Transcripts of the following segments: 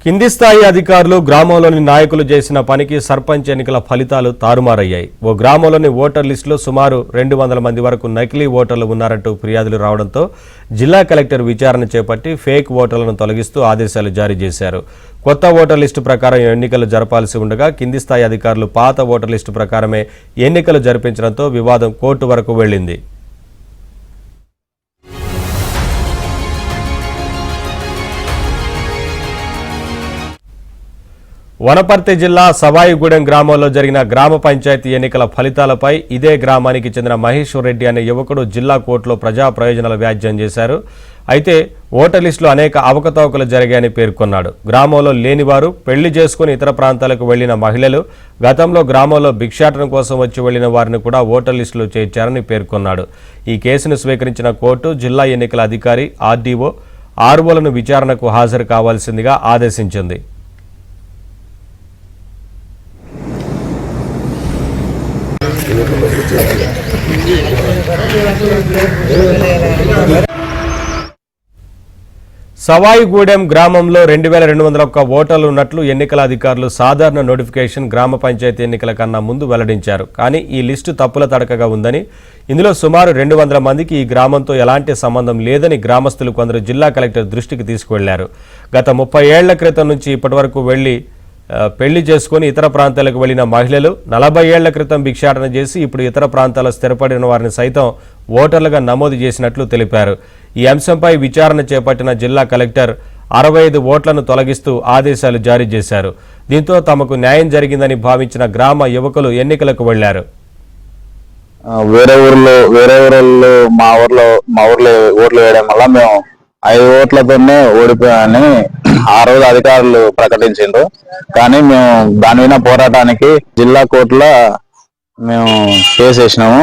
కింది స్థాయి అధికారులు గ్రామంలోని నాయకులు చేసిన పనికి సర్పంచ్ ఎన్నికల ఫలితాలు తారుమారయ్యాయి. ఓ గ్రామంలోని ఓటర్ లిస్టులో సుమారు 200 మంది వరకు నకిలీ ఓటర్లు ఉన్నారంటూ ఫిర్యాదులు రావడంతో జిల్లా కలెక్టర్ విచారణ చేపట్టి ఫేక్ ఓటర్లను తొలగిస్తూ ఆదేశాలు జారీ చేశారు. కొత్త ఓటర్ లిస్టు ప్రకారం ఎన్నికలు జరపాల్సి ఉండగా కింది స్థాయి అధికారులు పాత ఓటర్ లిస్టు ప్రకారమే ఎన్నికలు జరిపించడంతో వివాదం కోర్టు వరకు వెళ్లింది. వనపర్తి జిల్లా సవాయిగూడెం గ్రామంలో జరిగిన గ్రామ పంచాయతీ ఎన్నికల ఫలితాలపై ఇదే గ్రామానికి చెందిన మహేశ్వర్ రెడ్డి అనే యువకుడు జిల్లా కోర్టులో ప్రజా ప్రయోజనాల వ్యాజ్యం చేశారు. అయితే ఓటర్ లిస్టులో అనేక అవకతవకలు జరిగాయని పేర్కొన్నాడు. గ్రామంలో లేనివారు, పెళ్లి చేసుకుని ఇతర ప్రాంతాలకు వెళ్లిన మహిళలు, గతంలో గ్రామంలో భిక్షాటన కోసం వచ్చి వెళ్లిన వారిని కూడా ఓటర్ లిస్టులో చేర్చారని పేర్కొన్నాడు. ఈ కేసును స్వీకరించిన కోర్టు జిల్లా ఎన్నికల అధికారి, ఆర్డీఓ, ఆర్ఓలను విచారణకు హాజరు కావాల్సిందిగా ఆదేశించింది. సవాయిగూడెం గ్రామంలో 2201 ఓటర్లు ఉన్నట్లు ఎన్నికల అధికారులు సాధారణ నోటిఫికేషన్ గ్రామ పంచాయతీ ఎన్నికల కన్నా ముందు వెల్లడించారు. కానీ ఈ లిస్టు తప్పుల తడకగా ఉందని, ఇందులో సుమారు 200 మందికి ఈ గ్రామంతో ఎలాంటి సంబంధం లేదని గ్రామస్తులు కొందరు జిల్లా కలెక్టర్ దృష్టికి తీసుకువెళ్లారు. గత 30 ఏళ్ల క్రితం నుంచి ఇప్పటి వరకు పెళ్లి చేసుకుని ఇతర ప్రాంతాలకు వెళ్లిన మహిళలు, 40 ఏళ్ల క్రితం భిక్షాటన చేసి ఇప్పుడు ఇతర ప్రాంతాల్లో స్థిరపడిన వారిని సైతం ఓటర్లుగా నమోదు చేసినట్లు తెలిపారు. ఈ అంశంపై విచారణ చేపట్టిన జిల్లా కలెక్టర్ 65 ఓట్లను తొలగిస్తూ ఆదేశాలు జారీ చేశారు. దీంతో తమకు న్యాయం జరిగిందని భావించిన గ్రామ యువకులు ఎన్నికలకు వెళ్లారు. వేరే ఊర్లో మా ఊర్లో ఓట్లు వేయడం వల్ల మేము 5 ఓట్లతోనే ఓడిపోయామని ఆ రోజు అధికారులు ప్రకటించిండ్రు. కానీ మేము దాని మీద పోరాటానికి జిల్లా కోర్టులో మేము కేసు వేసినాము.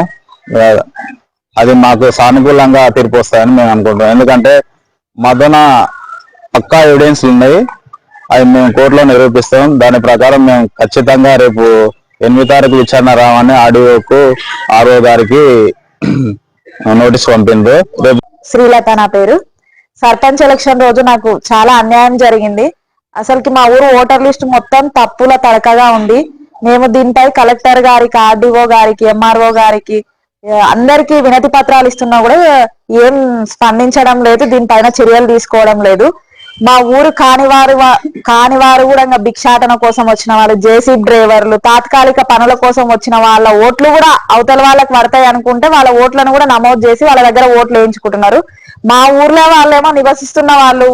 అది మాకు సానుకూలంగా తీర్పు వస్తాయని మేము అనుకుంటున్నాం. ఎందుకంటే మాతోన పక్కా ఎవిడెన్స్లు ఉన్నాయి, అవి మేము కోర్టులో నిరూపిస్తాం. దాని ప్రకారం మేము ఖచ్చితంగా రేపు 8 తారీఖు విచారణ రావని ఆర్డీఓకు, ఆర్ఓ గారికి నోటీస్ పంపిండ్రు. రేపు శ్రీలత నా పేరు. సర్పంచ్ ఎలక్షన్ రోజు నాకు చాలా అన్యాయం జరిగింది. అసలుకి మా ఊరు ఓటర్ లిస్ట్ మొత్తం తప్పుల తడకగా ఉంది. మేము దీనిపై కలెక్టర్ గారికి, ఆర్డీఓ గారికి, ఎంఆర్ఓ గారికి అందరికి వినతి పత్రాలు ఇస్తున్నా కూడా ఏం స్పందించడం లేదు, దీనిపైన చర్యలు తీసుకోవడం లేదు. మా ఊరు కానివారు కూడా భిక్షాటన కోసం వచ్చిన వాళ్ళు, జేసీబీ డ్రైవర్లు, తాత్కాలిక పనుల కోసం వచ్చిన వాళ్ళ ఓట్లు కూడా అవతల వాళ్ళకి పడతాయి అనుకుంటే వాళ్ళ ఓట్లను కూడా నమోదు చేసి వాళ్ళ దగ్గర ఓట్లు వేయించుకుంటున్నారు. మా ఊర్లో వాళ్ళేమో నివసిస్తున్న వాళ్ళు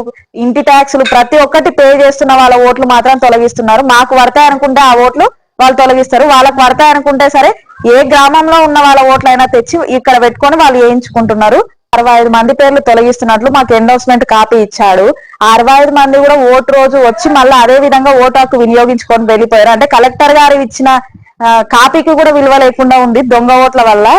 ఇంటి ట్యాక్సులు ప్రతి ఒక్కటి పే చేస్తున్న వాళ్ళ ఓట్లు మాత్రం తొలగిస్తున్నారు. మాకు పడతాయి అనుకుంటే ఆ ఓట్లు వాళ్ళు తొలగిస్తారు, వాళ్ళకి పడతాయి అనుకుంటే సరే ఏ గ్రామంలో ఉన్న వాళ్ళ ఓట్లైనా తెచ్చి ఇక్కడ పెట్టుకొని వాళ్ళు వేయించుకుంటున్నారు. 65 మంది పేర్లు తొలగిస్తున్నట్లు మాకు ఎండోర్స్మెంట్ కాపీ ఇచ్చాడు. 65 మంది కూడా ఓటు రోజు వచ్చి మళ్ళీ అదే విధంగా ఓటు హక్కు వినియోగించుకొని వెళ్ళిపోయారు. అంటే కలెక్టర్ గారు ఇచ్చిన కాపీకి కూడా విలువ లేకుండా ఉంది దొంగ ఓట్ల వల్ల.